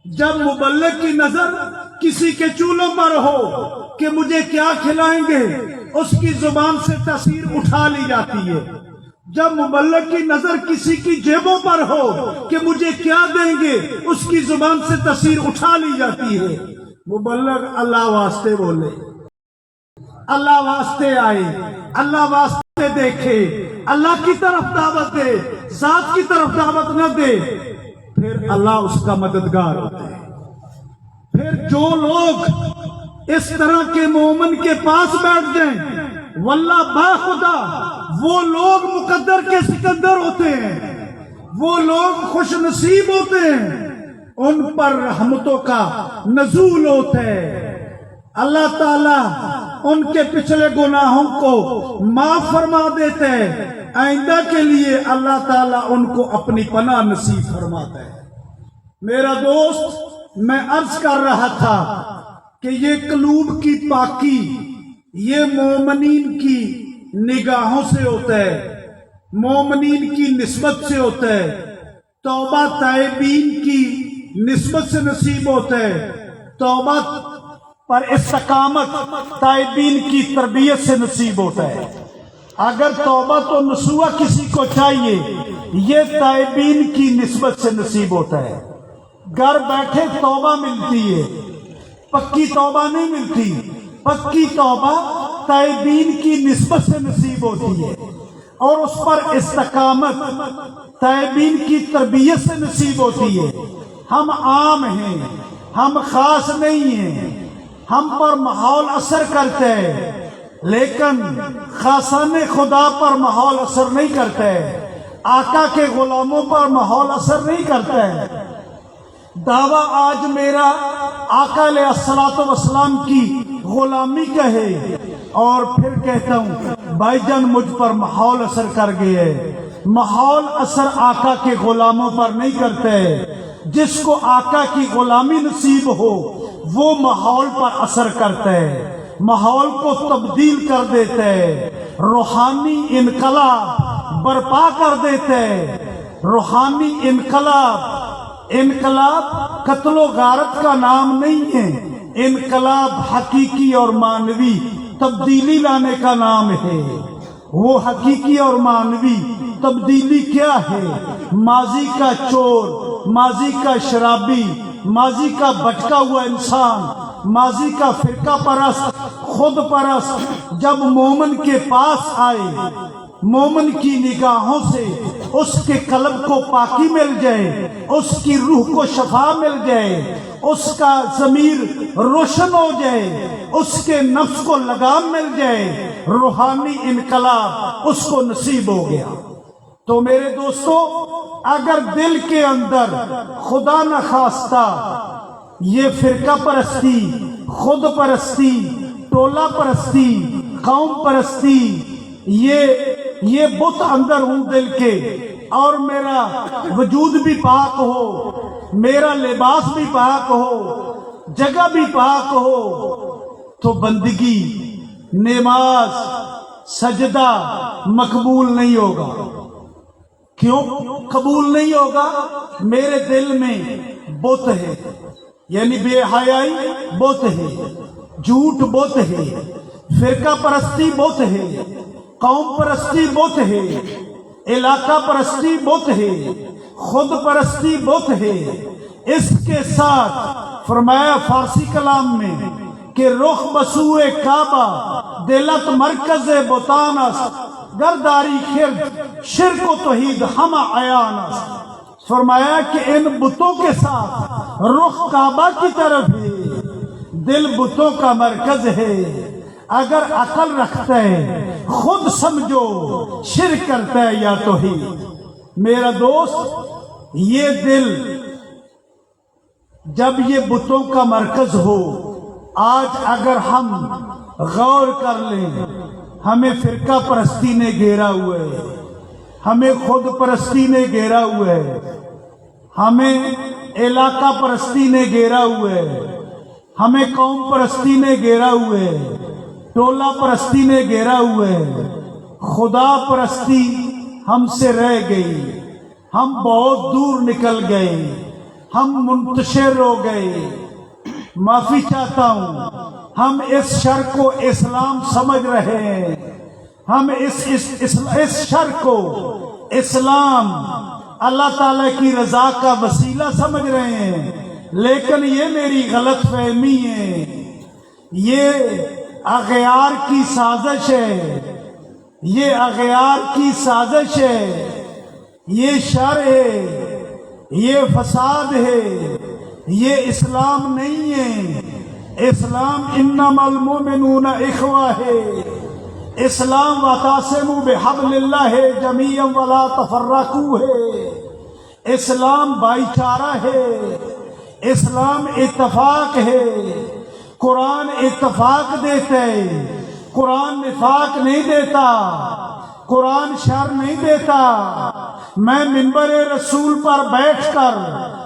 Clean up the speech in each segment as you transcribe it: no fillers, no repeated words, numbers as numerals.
جب مبلغ کی نظر کسی کے چولہوں پر ہو کہ مجھے کیا کھلائیں گے، اس کی زبان سے تاثیر اٹھا لی جاتی ہے۔ جب مبلغ کی نظر کسی کی جیبوں پر ہو کہ مجھے کیا دیں گے، اس کی زبان سے تاثیر اٹھا لی جاتی ہے۔ مبلغ اللہ واسطے بولے، اللہ واسطے آئے، اللہ واسطے دیکھے، اللہ کی طرف دعوت دے، ذات کی طرف دعوت نہ دے، پھر اللہ اس کا مددگار ہوتا ہے۔ پھر جو لوگ اس طرح کے مومن کے پاس بیٹھ جائیں، واللہ باخدا وہ لوگ مقدر کے سکندر ہوتے ہیں، وہ لوگ خوش نصیب ہوتے ہیں، ان پر رحمتوں کا نزول ہوتا ہے۔ اللہ تعالیٰ ان کے پچھلے گناہوں کو معاف فرما دیتے ہیں، آئندہ کے لیے اللہ تعالیٰ ان کو اپنی پناہ نصیب فرماتا ہے۔ میرا دوست، میں عرض کر رہا تھا کہ یہ قلوب کی پاکی یہ مومنین کی نگاہوں سے ہوتا ہے، مومنین کی نسبت سے ہوتا ہے، توبہ تائبین کی نسبت سے نصیب ہوتا ہے، توبہ پر استقامت تائبین کی تربیت سے نصیب ہوتا ہے۔ اگر توبہ تو نسوہ کسی کو چاہیے، یہ تائبین کی نسبت سے نصیب ہوتا ہے۔ گھر بیٹھے توبہ ملتی ہے، پکی توبہ نہیں ملتی۔ پکی توبہ تائبین کی نسبت سے نصیب ہوتی ہے، اور اس پر استقامت تائبین کی تربیت سے نصیب ہوتی ہے۔ ہم عام ہیں، ہم خاص نہیں ہیں، ہم پر ماحول اثر کرتا ہے، لیکن خاصان خدا پر ماحول اثر نہیں کرتا ہے، آقا کے غلاموں پر ماحول اثر نہیں کرتا ہے۔ دعویٰ آج میرا آقا علیہ الصلوۃ والسلام کی غلامی کا ہے، اور پھر کہتا ہوں بھائی جان مجھ پر ماحول اثر کر گیا ہے۔ ماحول اثر آقا کے غلاموں پر نہیں کرتا ہے۔ جس کو آقا کی غلامی نصیب ہو وہ ماحول پر اثر کرتا ہے، ماحول کو تبدیل کر دیتا ہے، روحانی انقلاب برپا کر دیتا ہے۔ روحانی انقلاب قتل و غارت کا نام نہیں ہے، انقلاب حقیقی اور معنوی تبدیلی لانے کا نام ہے۔ وہ حقیقی اور معنوی تبدیلی کیا ہے؟ ماضی کا چور، ماضی کا شرابی، ماضی کا بھٹکا ہوا انسان، ماضی کا فرقہ پرست، خود پرست جب مومن کے پاس آئے، مومن کی نگاہوں سے اس کے قلب کو پاکی مل جائے، اس کی روح کو شفا مل جائے، اس کا ضمیر روشن ہو جائے، اس کے نفس کو لگام مل جائے، روحانی انقلاب اس کو نصیب ہو گیا۔ تو میرے دوستو، اگر دل کے اندر خدا نخواستہ یہ فرقہ پرستی، خود پرستی، ٹولہ پرستی، قوم پرستی، یہ بت اندر ہوں دل کے، اور میرا وجود بھی پاک ہو، میرا لباس بھی پاک ہو، جگہ بھی پاک ہو، تو بندگی، نماز، سجدہ مقبول نہیں ہوگا۔ کیوں قبول نہیں ہوگا؟ میرے دل میں بت ہے، یعنی بے حیائی بت ہے، جھوٹ بت ہے، فرقہ پرستی بت ہے، قوم پرستی بت ہے، علاقہ پرستی بت ہے، خود پرستی بت ہے۔ اس کے ساتھ فرمایا فارسی کلام میں کہ رخ بسوئے کعبہ دلت مرکز بتان است، گرداری خرد شرک و توحید ہمہ عیان است۔ فرمایا کہ ان بتوں کے ساتھ رخ کعبہ کی طرف ہے، دل بتوں کا مرکز ہے۔ اگر عقل رکھتا ہے خود سمجھو شرک کرتا ہے یا توحید۔ میرا دوست، یہ دل جب یہ بتوں کا مرکز ہو، آج اگر ہم غور کر لیں، ہمیں فرقہ پرستی نے گھیرا ہوا ہے، ہمیں خود پرستی نے گھیرا ہوا ہے، ہمیں علاقہ پرستی نے گھیرا ہوا ہے، ہمیں قوم پرستی نے گھیرا ہوا ہے، ٹولہ پرستی نے گھیرا ہوا ہے، خدا پرستی ہم سے رہ گئی، ہم بہت دور نکل گئے۔ ہم منتشر ہو گئے، معافی چاہتا ہوں، ہم اس شر کو اسلام سمجھ رہے ہیں، ہم اس شر کو اسلام اللہ تعالی کی رضا کا وسیلہ سمجھ رہے ہیں، لیکن یہ میری غلط فہمی ہے، یہ اغیار کی سازش ہے، یہ اغیار کی سازش ہے، یہ شر ہے، یہ فساد ہے، یہ اسلام نہیں ہے۔ اسلام انما المؤمنون اخوہ ہے، اسلام وَتَعْصِمُوا بِحَبْلِ اللَّهِ جَمِيعًا وَلَا تَفَرَّقُوا ہے، اسلام بھائی چارہ ہے، اسلام اتفاق ہے، قرآن اتفاق دیتا ہے، قرآن نفاق نہیں دیتا، قرآن شر نہیں دیتا۔ میں منبر رسول پر بیٹھ کر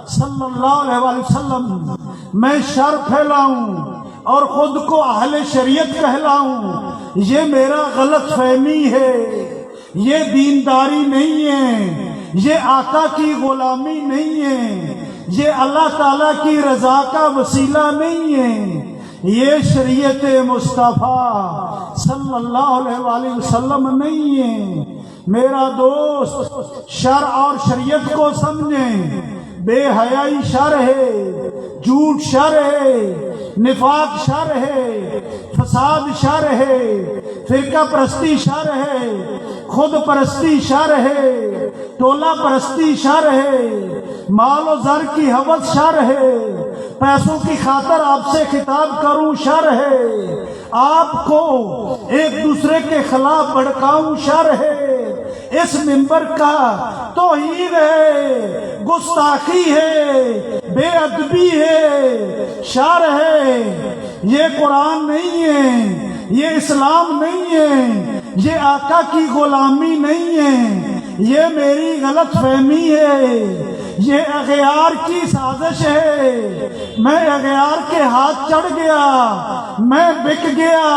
صلی اللہ علیہ وسلم میں شر پھیلاؤں اور خود کو اہل شریعت کہلاؤں، یہ میرا غلط فہمی ہے، یہ دینداری نہیں ہے، یہ آقا کی غلامی نہیں ہے، یہ اللہ تعالیٰ کی رضا کا وسیلہ نہیں ہے، یہ شریعت مصطفیٰ صلی اللہ علیہ وآلہ وسلم نہیں ہے۔ میرا دوست شر اور شریعت کو سمجھیں، بے حیائی شر ہے، جھوٹ شر ہے، نفاق شر ہے، فساد شر ہے، فرقہ پرستی شر ہے، خود پرستی شر ہے، ٹولہ پرستی شر ہے، مال و زر کی ہوس شر ہے، پیسوں کی خاطر آپ سے خطاب کروں شر ہے، آپ کو ایک دوسرے کے خلاف بھڑکاؤں شر ہے، اس منبر کا توہین ہے، گستاخی ہے، بے ادبی ہے، شر ہے، یہ قرآن نہیں ہے، یہ اسلام نہیں ہے، یہ آقا کی غلامی نہیں ہے، یہ میری غلط فہمی ہے، یہ اغیار کی سازش ہے، میں اغیار کے ہاتھ چڑھ گیا، میں بک گیا،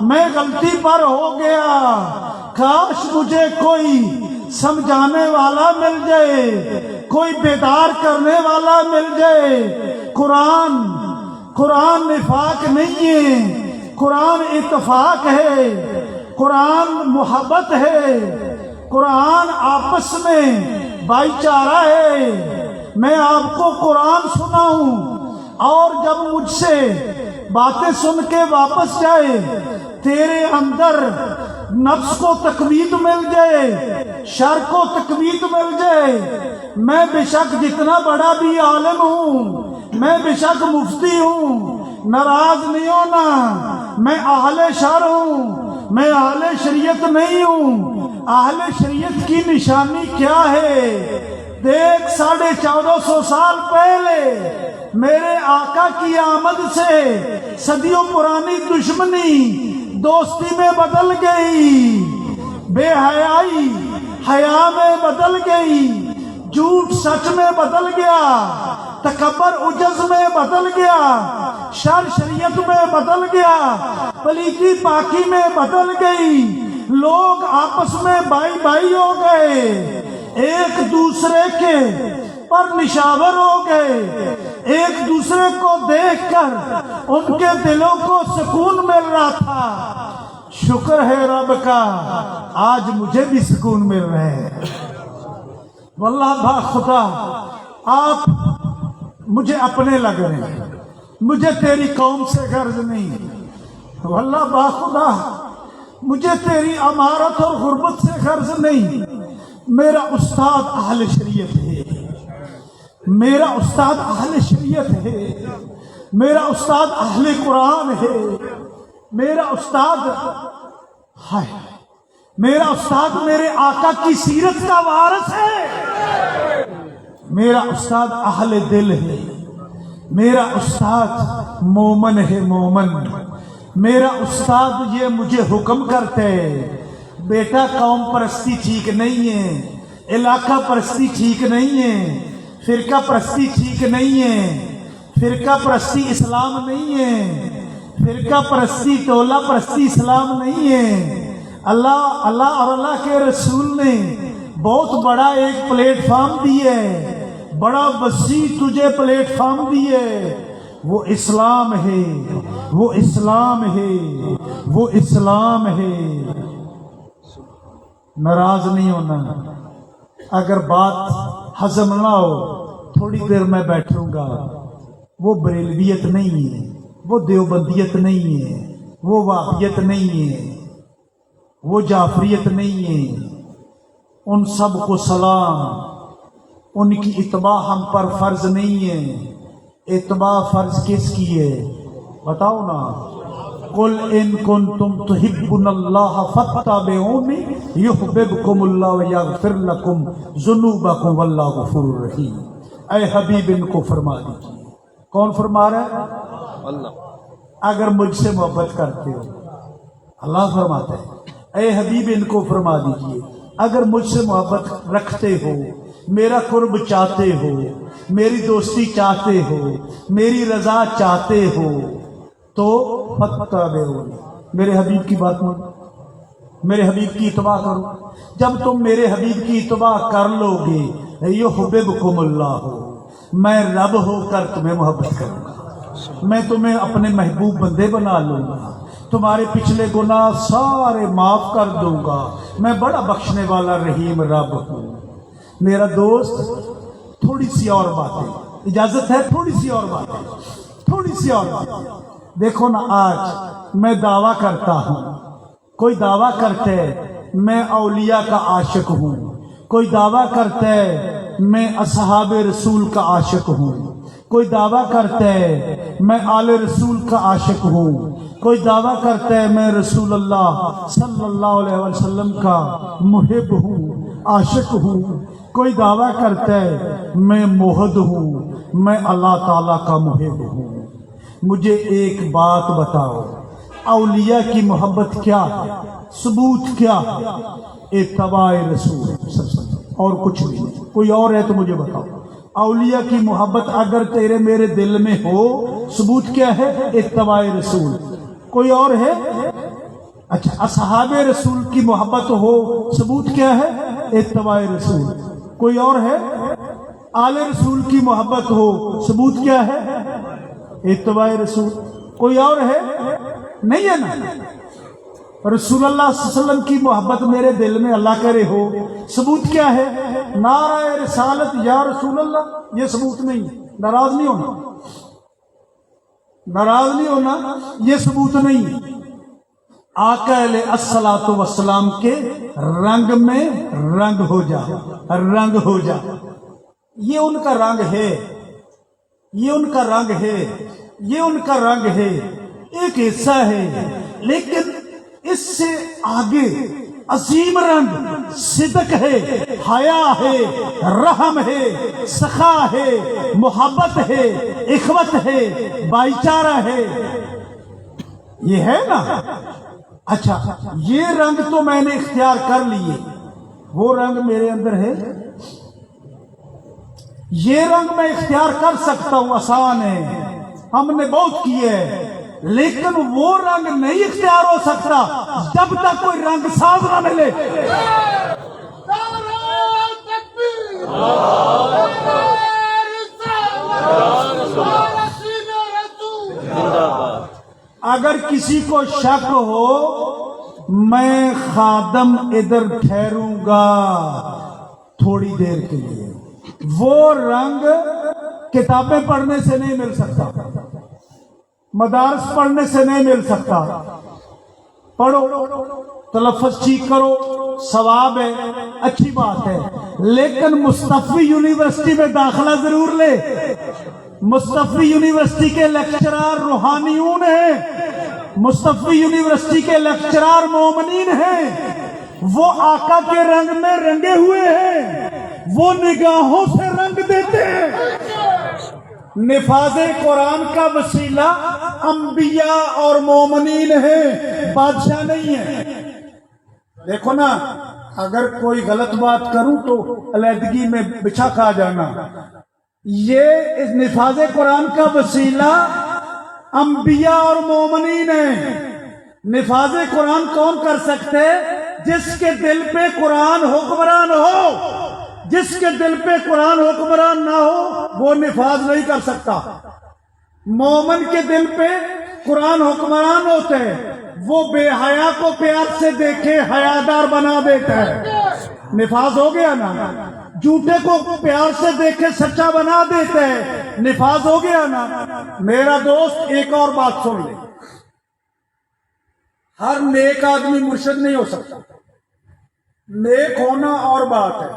میں غلطی پر ہو گیا، کاش مجھے کوئی سمجھانے والا مل جائے، کوئی بیدار کرنے والا مل جائے۔ قرآن نفاق نہیں ہے، قرآن اتفاق ہے، قرآن محبت ہے، قرآن آپس میں بھائی چارہ ہے۔ میں آپ کو قرآن سناؤں اور جب مجھ سے باتیں سن کے واپس جائے، تیرے اندر نفس کو تقویت مل جائے، شر کو تقویت مل جائے، میں بے شک جتنا بڑا بھی عالم ہوں، میں بے شک مفتی ہوں، ناراض نہیں ہونا، میں اہل شر ہوں، میں اہل شریعت نہیں ہوں۔ اہل شریعت کی نشانی کیا ہے؟ دیکھ 1450 سال پہلے میرے آقا کی آمد سے صدیوں پرانی دشمنی دوستی میں بدل گئی، بے حیائی حیا میں بدل گئی، جھوٹ سچ میں بدل گیا، تکبر عجز میں بدل گیا، شر شریعت میں بدل گیا، پلیتی پاکی میں بدل گئی، لوگ آپس میں بھائی بھائی ہو گئے، ایک دوسرے کے پر نشاور ہو گئے، ایک دوسرے کو دیکھ کر ان کے دلوں کو سکون مل رہا تھا۔ شکر ہے رب کا، آج مجھے بھی سکون مل رہا ہے۔ واللہ با خدا آپ مجھے اپنے لگ رہے ہیں، مجھے تیری قوم سے غرض نہیں۔ واللہ با خدا مجھے تیری امارت اور غربت سے غرض نہیں۔ میرا استاد اہل شریعت ہے، میرا استاد اہل شریعت ہے، میرا استاد اہل قرآن ہے، میرا استاد میرا استاد میرے آقا کی سیرت کا وارث ہے، میرا استاد اہل دل ہے، میرا استاد مومن ہے، مومن۔ میرا استاد یہ مجھے حکم کرتے ہے، بیٹا قوم پرستی ٹھیک نہیں ہے، علاقہ پرستی ٹھیک نہیں ہے، فرقہ پرستی ٹھیک نہیں ہے، فرقہ پرستی اسلام نہیں ہے، فرقہ پرستی ٹولہ پرستی اسلام نہیں ہے۔ اللہ اور اللہ کے رسول نے بہت بڑا ایک پلیٹ فارم دی ہے بڑا وسیع تجھے پلیٹ فارم دیے، وہ اسلام ہے، وہ اسلام ہے، وہ اسلام ہے۔ ناراض نہیں ہونا، اگر بات ہضم نہ ہو تھوڑی دیر میں بیٹھوں گا۔ وہ بریلویت نہیں ہے، وہ دیوبندیت نہیں ہے، وہ وہابیت نہیں ہے، وہ جعفریت نہیں ہے۔ ان سب کو سلام، ان کی اتباع ہم پر فرض نہیں ہے۔ اتباع فرض کس کی ہے بتاؤ نا؟ قل ان کنتم تحبون اللہ فاتبعونی یحببکم اللہ ویغفر لکم ذنوبکم واللہ غفور رحیم۔ اے حبیب ان کو فرما دیجیے۔ کون فرما رہا ہے؟ اللہ۔ اگر مجھ سے محبت کرتے ہو، اللہ فرماتا ہے اے حبیب ان کو فرما دیجیے اگر مجھ سے محبت رکھتے ہو، میرا قرب چاہتے ہو، میری دوستی چاہتے ہو، میری رضا چاہتے ہو تو فاتبعونی، میرے حبیب کی بات مانو، میرے حبیب کی اتباع کرو۔ جب تم میرے حبیب کی اتباع کر لو گے، یحببکم اللہ، میں رب ہو کر تمہیں محبت کروں گا، میں تمہیں اپنے محبوب بندے بنا لوں گا، تمہارے پچھلے گناہ سارے معاف کر دوں گا، میں بڑا بخشنے والا رحیم رب ہوں۔ میرا دوست تھوڑی سی اور باتیں، اجازت ہے تھوڑی سی اور باتیں، تھوڑی سی اور باتیں۔ دیکھو نا، آج میں دعویٰ کرتا ہوں، کوئی دعویٰ کرتا ہے میں اولیاء کا عاشق ہوں، کوئی دعویٰ کرتا ہے میں اصحاب رسول کا عاشق ہوں، کوئی دعویٰ کرتا ہے میں آل رسول کا عاشق ہوں، کوئی دعویٰ کرتا ہے میں رسول اللہ صلی اللہ علیہ وسلم کا محب ہوں، عاشق ہوں، کوئی دعویٰ کرتا ہے میں موحد ہوں، میں اللہ تعالیٰ کا محب ہوں۔ مجھے ایک بات بتاؤ، اولیاء کی محبت کیا ہے؟ ثبوت کیا ہے؟ اتباع رسول صلی اللہ علیہ وسلم، اور کچھ بھی نہیں۔ کوئی اور ہے تو مجھے بتاؤ۔ اولیاء کی محبت اگر تیرے میرے دل میں ہو، ثبوت کیا ہے؟ اتباع رسول۔ کوئی اور ہے؟ اچھا، اصحاب رسول کی محبت ہو، ثبوت کیا ہے؟ اتباع رسول۔ کوئی اور ہے؟ آل رسول کی محبت ہو، ثبوت کیا ہے؟ اتباع رسول۔ کوئی اور ہے؟ نہیں ہے نا؟ رسول اللہ صلی اللہ علیہ وسلم کی محبت میرے دل میں اللہ کرے ہو، ثبوت کیا ہے؟ نعرہ رسالت یا رسول اللہ، یہ ثبوت نہیں۔ ناراض نہیں ہونا، ناراض نہیں ہونا، یہ ثبوت نہیں۔ آقا علیہ الصلوۃ والسلام کے رنگ میں رنگ ہو جا، رنگ ہو جا۔ یہ ان کا رنگ ہے، یہ ان کا رنگ ہے، یہ ان کا رنگ ہے، ایک حصہ ہے۔ لیکن اس سے آگے عظیم رنگ صدق ہے، حیا ہے، رحم ہے، سخا ہے، محبت ہے، اخوت ہے، بھائی چارہ ہے، یہ ہے نا؟ اچھا، یہ رنگ تو میں نے اختیار کر لیے، وہ رنگ میرے اندر ہے؟ یہ رنگ میں اختیار کر سکتا ہوں، آسان ہے، ہم نے بہت کیے ہیں، لیکن وہ رنگ نہیں اختیار ہو سکتا جب تک کوئی رنگ ساز نہ ملے۔ اگر کسی کو شک ہو میں خادم ادھر ٹھہروں گا تھوڑی دیر کے لیے، وہ رنگ کتابیں پڑھنے سے نہیں مل سکتا، مدارس پڑھنے سے نہیں مل سکتا۔ پڑھو، تلفظ ٹھیک کرو، ثواب ہے، اچھی بات ہے، لیکن مصطفی یونیورسٹی میں داخلہ ضرور لے۔ مصطفی یونیورسٹی کے لیکچرار روحانیون ہیں، مصطفی یونیورسٹی کے لیکچرار مومنین ہیں، وہ آقا کے رنگ میں رنگے ہوئے ہیں، وہ نگاہوں سے رنگ دیتے ہیں۔ نفاذ قرآن کا وسیلہ انبیاء اور مومنین ہیں، بادشاہ نہیں ہے۔ دیکھو نا، اگر کوئی غلط بات کروں تو علیحدگی میں بچھا کھا جانا۔ یہ اس نفاذ قرآن کا وسیلہ انبیاء اور مومنین ہیں۔ نفاذ قرآن کون کر سکتے؟ جس کے دل پہ قرآن حکمران ہو، جس کے دل پہ قرآن حکمران نہ ہو وہ نفاذ نہیں کر سکتا. مومن کے دل پہ قرآن حکمران ہوتے ہیں، وہ بے حیا کو پیار سے دیکھے حیادار بنا دیتا ہے. نفاذ ہو گیا نا. جھوٹے کو پیار سے دیکھے سچا بنا دیتا ہے. نفاذ ہو گیا نا. میرا دوست ایک اور بات سن لے، ہر نیک آدمی مرشد نہیں ہو سکتا. نیک ہونا اور بات ہے،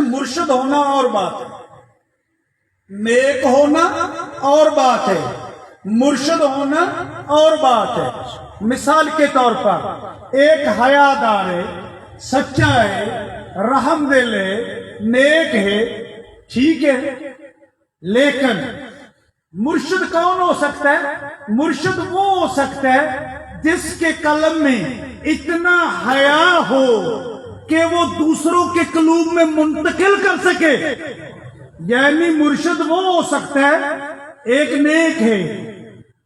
مرشد ہونا اور بات ہے. نیک ہونا اور بات ہے، مرشد ہونا اور بات ہے. مثال کے طور پر ایک حیادار ہے، سچا ہے، رحم دل ہے، نیک ہے، ٹھیک ہے، لیکن مرشد کون ہو سکتا ہے؟ مرشد وہ ہو سکتا ہے جس کے قلم میں اتنا حیا ہو کہ وہ دوسروں کے قلوب میں منتقل کر سکے. یعنی مرشد وہ ہو سکتا ہے، ایک نیک ہے.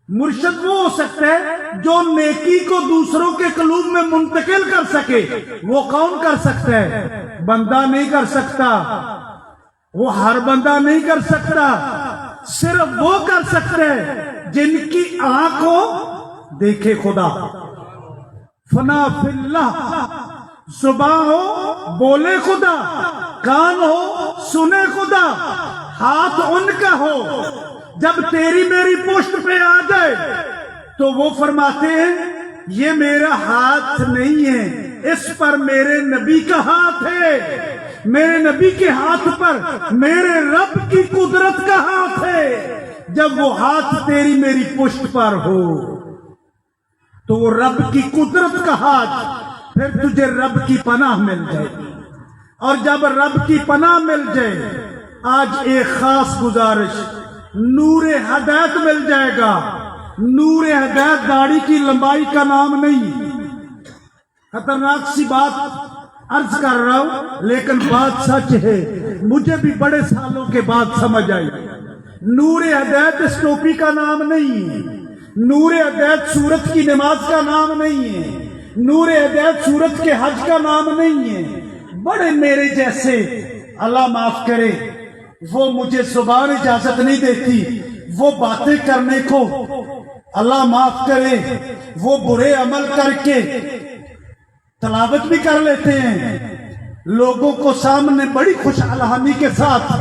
مرشد وہ ہو سکتا ہے جو نیکی کو دوسروں کے قلوب میں منتقل کر سکے. وہ کون کر سکتا ہے؟ بندہ نہیں کر سکتا، وہ ہر بندہ نہیں کر سکتا. صرف وہ کر سکتا ہے جن کی آنکھ ہو دیکھے خدا. فنا فی اللہ، زبان ہو بولے خدا، کان ہو سنے خدا، ہاتھ ان کا ہو. جب تیری میری پشت پہ آ جائے تو وہ فرماتے ہیں یہ میرا ہاتھ نہیں ہے، اس پر میرے نبی کا ہاتھ ہے. میرے نبی کے ہاتھ پر میرے رب کی قدرت کا ہاتھ ہے. جب وہ ہاتھ تیری میری پشت پر ہو تو وہ رب کی قدرت کا ہاتھ، پھر تجھے رب کی پناہ مل جائے. اور جب رب کی پناہ مل جائے، آج ایک خاص گزارش، نور ہدایت مل جائے گا. نور ہدایت داڑھی کی لمبائی کا نام نہیں. خطرناک سی بات عرض کر رہا ہوں لیکن بات سچ ہے، مجھے بھی بڑے سالوں کے بعد سمجھ آئی. نور ہدایت اس ٹوپی کا نام نہیں ہے. نور ہدایت سورت کی نماز کا نام نہیں ہے. نور ہدایت سورت کے حج کا نام نہیں ہے. بڑے میرے جیسے، اللہ معاف کرے، وہ مجھے زبان اجازت نہیں دیتی وہ باتیں کرنے کو. اللہ معاف کرے، وہ برے عمل کر کے تلاوت بھی کر لیتے ہیں، لوگوں کو سامنے بڑی خوش الحامی کے ساتھ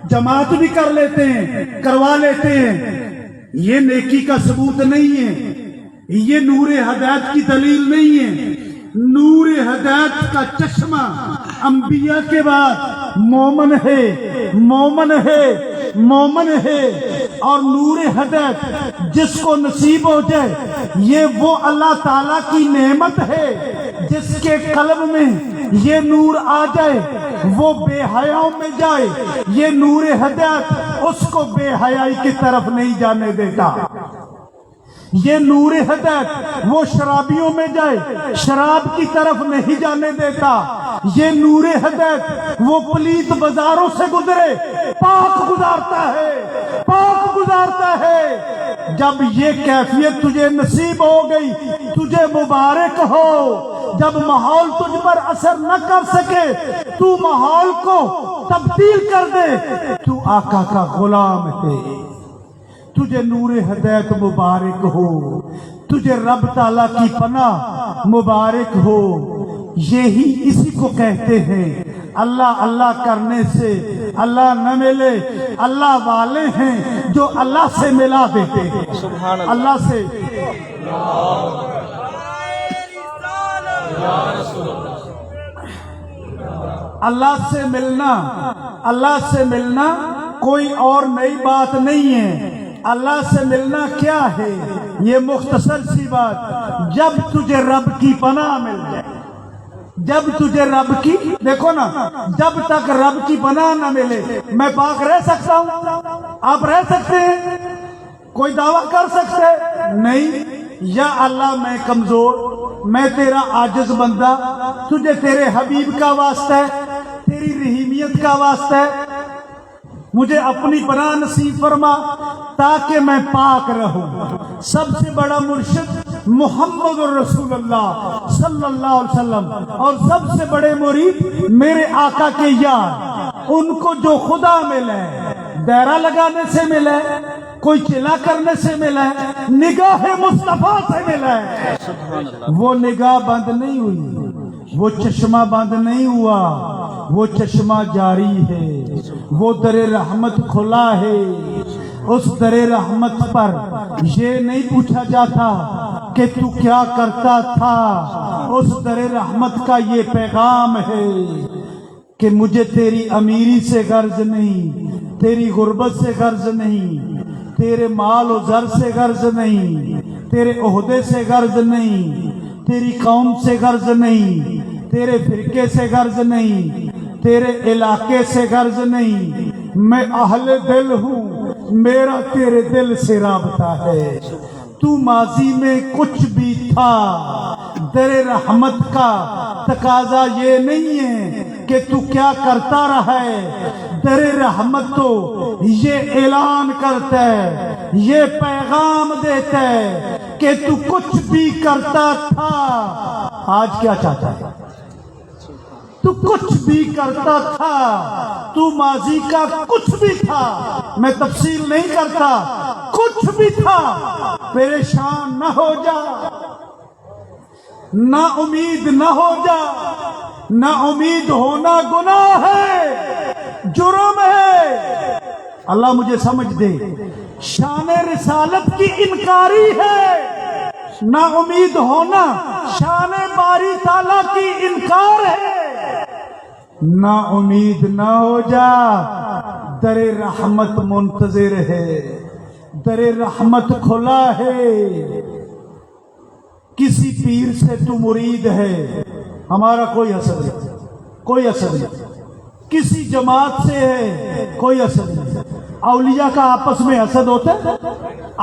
جماعت بھی کر لیتے ہیں، کروا لیتے ہیں. یہ نیکی کا ثبوت نہیں ہے، یہ نور ہدایت کی دلیل نہیں ہے. نور ہدایت کا چشمہ انبیاء کے بعد مومن ہے، مومن ہے، مومن ہے. اور نور ہدایت جس کو نصیب ہو جائے، یہ وہ اللہ تعالیٰ کی نعمت ہے جس کے قلب میں یہ نور آ جائے وہ بے حیاؤں میں جائے. یہ نور ہدایت اس کو بے حیائی کی طرف نہیں جانے دیتا. یہ نور ہدایت وہ شرابیوں میں جائے، شراب کی طرف نہیں جانے دیتا. یہ نور ہدایت وہ پلیت بازاروں سے گزرے پاک گزارتا ہے، پاک گزارتا ہے. جب یہ کیفیت تجھے نصیب ہو گئی، تجھے مبارک ہو. جب ماحول تجھ پر اثر نہ کر سکے، تو ماحول کو تبدیل کر دے. تو آقا کا غلام ہے. تجھے نور ہدایت مبارک ہو، تجھے رب تعالیٰ کی پناہ مبارک ہو. یہی اسی کو کہتے ہیں اللہ اللہ کرنے سے اللہ نہ ملے. اللہ والے ہیں جو اللہ سے ملا دیتے ہیں. اللہ سے اللہ سے ملنا کوئی اور نئی بات نہیں ہے. اللہ سے ملنا کیا ہے؟ یہ مختصر سی بات، جب تجھے رب کی پناہ مل جائے، جب تجھے رب کی، دیکھو نا، جب تک رب کی پناہ نہ ملے میں پاک رہ سکتا ہوں؟ آپ رہ سکتے ہیں؟ کوئی دعویٰ کر سکتے ہیں؟ نہیں. یا اللہ میں کمزور، میں تیرا عاجز بندہ، تجھے تیرے حبیب کا واسطہ ہے، تیری رحیمیت کا واسطہ ہے، مجھے اپنی پناہ نصیب فرما تاکہ میں پاک رہوں. سب سے بڑا مرشد محمد رسول اللہ صلی اللہ علیہ وسلم، اور سب سے بڑے مرید میرے آقا کے یار، ان کو جو خدا ملے دائرہ لگانے سے ملے، کوئی چلا کرنے سے ملا ہے، نگاہ مصطفیٰ سے ملا ہے، وہ نگاہ بند نہیں ہوئی، وہ چشمہ بند نہیں ہوا، وہ چشمہ جاری ہے، وہ در رحمت کھلا ہے۔ اس در رحمت پر یہ نہیں پوچھا جاتا کہ تو کیا کرتا تھا، اس در رحمت کا یہ پیغام ہے کہ مجھے تیری امیری سے غرض نہیں، تیری غربت سے غرض نہیں، تیرے مال و زر سے غرض نہیں، تیرے عہدے سے غرض نہیں، تیری قوم سے غرض نہیں، تیرے فرقے سے غرض نہیں، تیرے علاقے سے غرض نہیں، میں اہل دل ہوں، میرا تیرے دل سے رابطہ ہے۔ تو ماضی میں کچھ بھی تھا، در رحمت کا تقاضا یہ نہیں ہے کہ تو کیا کرتا رہا ہے، در رحمت تو یہ اعلان کرتا ہے، یہ پیغام دیتا ہے کہ تو کچھ بھی کرتا تھا، آج کیا چاہتا ہے؟ تو کچھ بھی کرتا تھا، تو ماضی کا کچھ بھی تھا، میں تفصیل نہیں کرتا، کچھ بھی تھا، پریشان نہ ہو جا، نا امید نہ ہو جا، نا امید ہونا گناہ ہے، جرم ہے۔ اللہ مجھے سمجھ دے، شان رسالت کی انکاری ہے، نا امید ہونا شان باری تعالیٰ کی انکار ہے۔ نا امید نہ ہو جا، در رحمت منتظر ہے، در رحمت کھلا ہے۔ کسی پیر سے تو مرید ہے، ہمارا کوئی حسد نہیں، کوئی حسد نہیں، کسی جماعت سے ہے، کوئی حسد نہیں۔ اولیاء کا آپس میں حسد ہوتا ہے،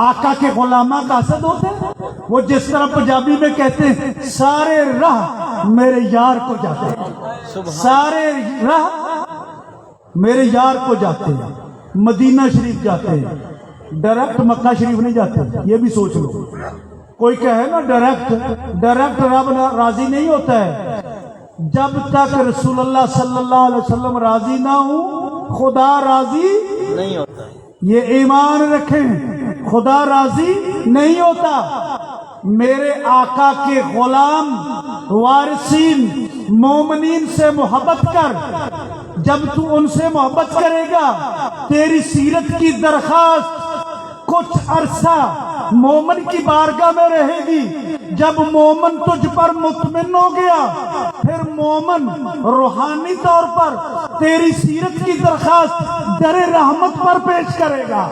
آقا کے غلامہ کا حسد ہوتا ہے۔ وہ جس طرح پنجابی میں کہتے ہیں سارے راہ میرے یار کو جاتے ہیں، سارے راہ میرے یار کو جاتے ہیں، مدینہ شریف جاتے ہیں، ڈائریکٹ مکہ شریف نہیں جاتے، یہ بھی سوچ لو۔ کوئی کہے نا ڈائریکٹ رب راضی نہیں ہوتا ہے، جب تک رسول اللہ صلی اللہ علیہ وسلم راضی نہ ہوں خدا راضی نہیں ہوتا۔ یہ ایمان رکھیں، خدا راضی نہیں ہوتا۔ میرے آقا کے غلام وارثین مومنین سے محبت کر، جب تو ان سے محبت کرے گا تیری سیرت کی درخواست کچھ عرصہ مومن کی بارگاہ میں رہے گی، جب مومن تجھ پر مطمئن ہو گیا پھر مومن روحانی طور پر تیری سیرت کی درخواست در رحمت پر پیش کرے گا۔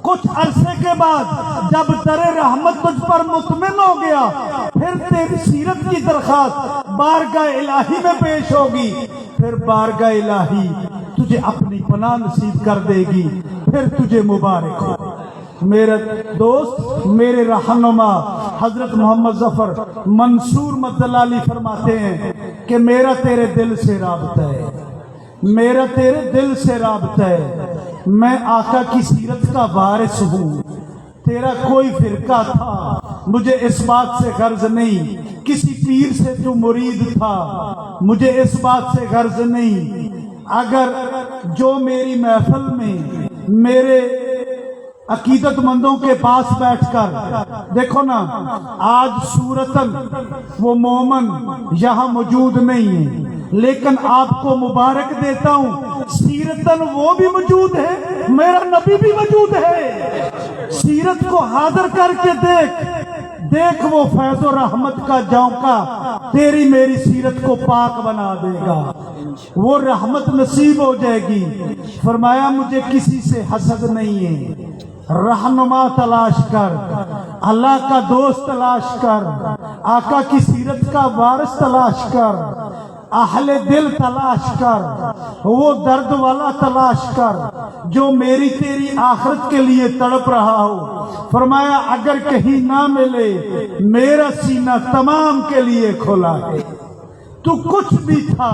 کچھ عرصے کے بعد جب در رحمت تجھ پر مطمئن ہو گیا پھر تیری سیرت کی درخواست بارگاہ الہی میں پیش ہوگی، پھر بارگاہ الہی تجھے اپنی پناہ نصیب کر دے گی، پھر تجھے مبارک ہو۔ میرے دوست، میرے رہنما حضرت محمد ظفر منصور مدلعلی فرماتے ہیں کہ میرا تیرے دل سے رابطہ ہے، میرا تیرے دل سے رابطہ ہے، میں آقا کی سیرت کا وارث ہوں، تیرا کوئی فرقہ تھا مجھے اس بات سے غرض نہیں، کسی پیر سے تو مرید تھا مجھے اس بات سے غرض نہیں۔ اگر جو میری محفل میں میرے عقیدت مندوں کے پاس بیٹھ کر دیکھو نا، آج صورتاً وہ مومن یہاں موجود نہیں ہے، لیکن آپ کو مبارک دیتا ہوں، سیرتاً وہ بھی موجود ہے، میرا نبی بھی موجود ہے۔ سیرت کو حاضر کر کے دیکھ وہ فیض و رحمت کا جھونکا تیری میری سیرت کو پاک بنا دے گا، وہ رحمت نصیب ہو جائے گی۔ فرمایا مجھے کسی سے حسد نہیں ہے، رہنما تلاش کر، اللہ کا دوست تلاش کر، آقا کی سیرت کا وارث تلاش کر، اہل دل تلاش کر، وہ درد والا تلاش کر جو میری تیری آخرت کے لیے تڑپ رہا ہو۔ فرمایا اگر کہیں نہ ملے میرا سینہ تمام کے لیے کھلا ہے، تو کچھ بھی تھا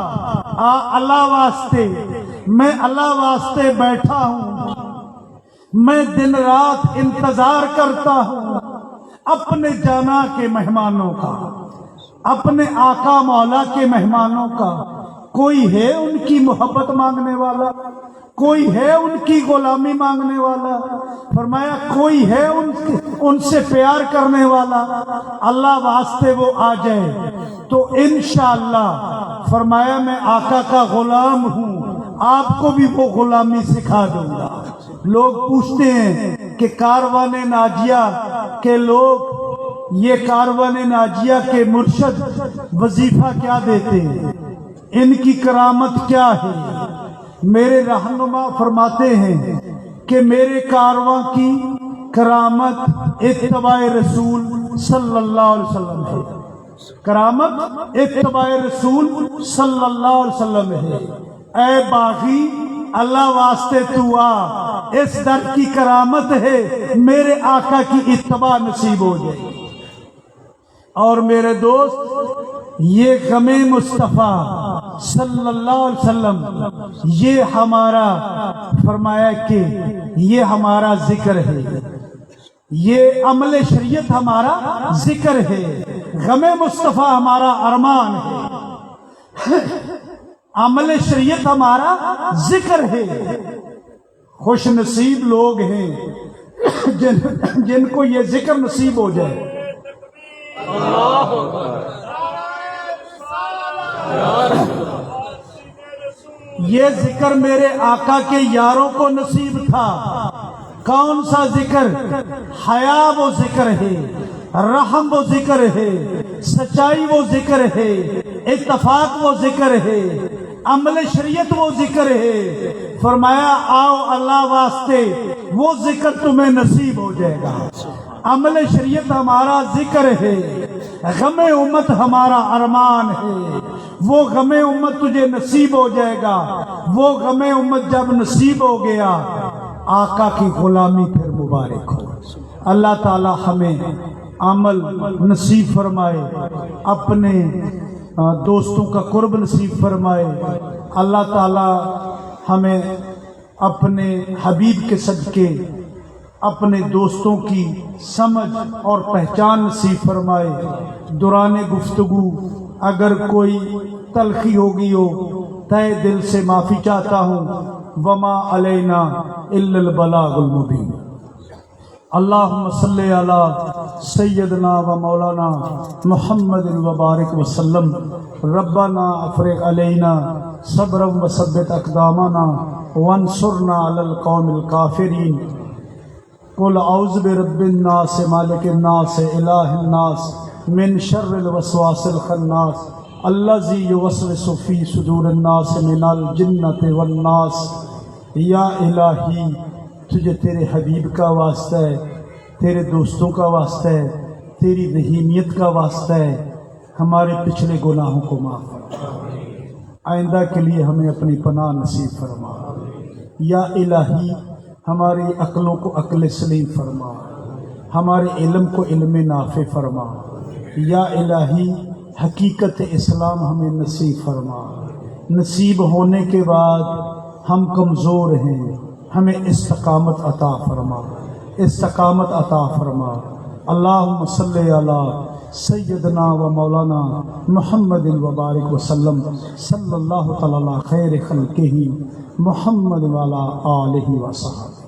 اللہ واسطے، میں اللہ واسطے بیٹھا ہوں، میں دن رات انتظار کرتا ہوں، اپنے جانا کے مہمانوں کا، اپنے آقا مولا کے مہمانوں کا، کوئی ہے ان کی محبت مانگنے والا؟ کوئی ہے ان کی غلامی مانگنے والا؟ فرمایا کوئی ہے ان سے پیار کرنے والا؟ اللہ واسطے وہ آ جائے تو انشاءاللہ فرمایا میں آقا کا غلام ہوں، آپ کو بھی وہ غلامی سکھا دوں گا۔ لوگ پوچھتے ہیں کہ کاروان ناجیہ کے لوگ، یہ کاروان ناجیہ کے مرشد وظیفہ کیا دیتے ہیں، ان کی کرامت کیا ہے؟ میرے رہنما فرماتے ہیں کہ میرے کارواں کی کرامت اتباع رسول صلی اللہ علیہ وسلم ہے، کرامت اتباع رسول صلی اللہ علیہ وسلم ہے۔ اے باغی اللہ واسطے تو آ، اس در کی کرامت ہے میرے آقا کی اتباع نصیب ہو جائے۔ اور میرے دوست، یہ غم مصطفیٰ صلی اللہ علیہ وسلم، یہ ہمارا فرمایا کہ یہ ہمارا ذکر ہے، یہ عمل شریعت ہمارا ذکر ہے، غم مصطفیٰ ہمارا ارمان ہے، عمل شریعت ہمارا ذکر ہے۔ خوش نصیب لوگ ہیں جن کو یہ ذکر نصیب ہو جائے۔ یہ ذکر میرے آقا کے یاروں کو نصیب تھا۔ کون سا ذکر؟ حیا وہ ذکر ہے، رحم وہ ذکر ہے، سچائی وہ ذکر ہے، اتفاق وہ ذکر ہے، عمل شریعت وہ ذکر ہے۔ فرمایا آؤ اللہ واسطے وہ ذکر تمہیں نصیب ہو جائے گا۔ عمل شریعت ہمارا ذکر ہے، غم امت ہمارا ارمان ہے، وہ غم امت تجھے نصیب ہو جائے گا۔ وہ غم امت جب نصیب ہو گیا، آقا کی غلامی پھر مبارک ہو۔ اللہ تعالی ہمیں عمل نصیب فرمائے، اپنے دوستوں کا قرب نصیب فرمائے۔ اللہ تعالی ہمیں اپنے حبیب کے صدقے اپنے دوستوں کی سمجھ اور پہچان نصیب فرمائے۔ دوران گفتگو اگر کوئی تلخی ہوگی ہو، تہہ دل سے معافی چاہتا ہوں۔ وما علینا الا البلاغ المبین۔ اللہم صلی علی سیدنا و مولانا محمد وبارک وسلم۔ ربنا افرغ علینا صبرا وثبت اقدامنا وانصرنا علی القوم الکافرین۔ قل اعوذ برب الناس مالک الناس الہ الناس من شر الوسواس الخناس الذی یوسوس فی صدور الناس من الجنۃ والناس۔ یا الہی، تجھے تیرے حبیب کا واسطہ ہے، تیرے دوستوں کا واسطہ ہے، تیری رحیمیت کا واسطہ ہے، ہمارے پچھلے گناہوں کو معاف فرما، آئندہ کے لیے ہمیں اپنی پناہ نصیب فرما۔ یا الہی، ہماری عقلوں کو عقل سلیم فرما، ہمارے علم کو علم نافع فرما۔ یا الہی، حقیقت اسلام ہمیں نصیب فرما۔ نصیب ہونے کے بعد ہم کمزور ہیں، ہمیں استقامت عطا فرما، استقامت عطا فرما۔ اللہم صلی علی سیدنا و مولانا محمد وبارک وسلم۔ صلی اللہ تعالی علی خیر خلقہ محمد وعلی آلہ وصحبہ۔